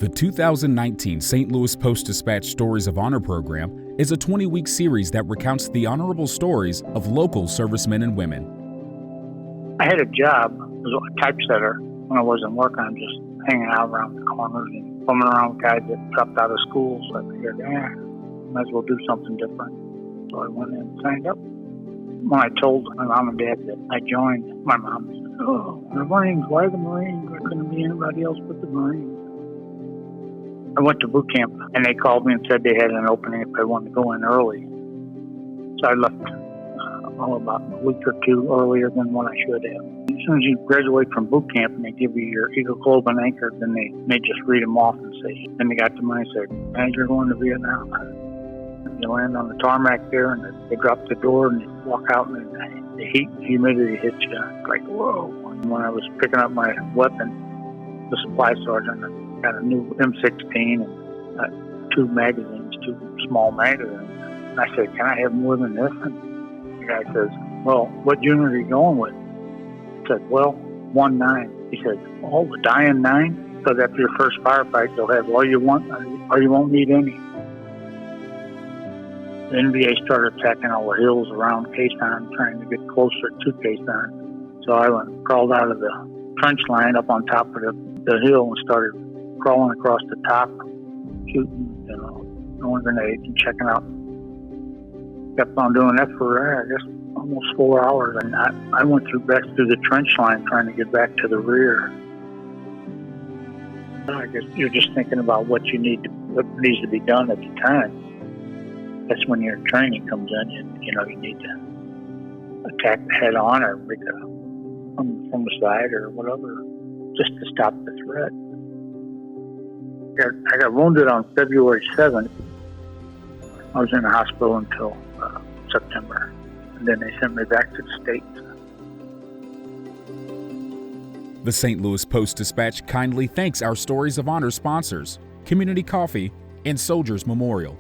The 2019 St. Louis Post-Dispatch Stories of Honor program is a 20-week series that recounts the honorable stories of local servicemen and women. I had a job as a typesetter. When I wasn't working, I'm just hanging out around the corners and bumming around with guys that dropped out of school. So I figured, might as well do something different. So I went in and signed up. When I told my mom and dad that I joined, my mom said, "Oh, the Marines, why the Marines? There couldn't be anybody else but the Marines." I went to boot camp, and they called me and said they had an opening if I wanted to go in early. So I left about a week or two earlier than what I should have. As soon as you graduate from boot camp and they give you your Eagle Globe and Anchor, then they just read them off and say, then they got to me and said, "As you're going to Vietnam." And you land on the tarmac there, and they drop the door, and you walk out, and the heat and humidity hits you. It's like, whoa. And when I was picking up my weapon, the supply sergeant got a new M16 and two magazines, two small magazines. And I said, "Can I have more than this?" And the guy says, "Well, what unit are you going with?" I said, "Well, 1-9. He said, "Oh, the dying 9? Because after your first firefight, you'll have all you want, or you won't need any." The NVA started attacking all the hills around Quezon, trying to get closer to Quezon. So I crawled out of the trench line up on top of the hill and started crawling across the top, shooting, throwing grenades and checking out. Kept on doing that for, I guess, almost 4 hours. And I went back through the trench line trying to get back to the rear. I guess you're just thinking about what needs to be done at the time. That's when your training comes in. You need to attack head on or make from the side or whatever, just to stop the threat. I got wounded on February 7th. I was in the hospital until September, and then they sent me back to the States. The St. Louis Post-Dispatch kindly thanks our Stories of Honor sponsors, Community Coffee and Soldiers Memorial.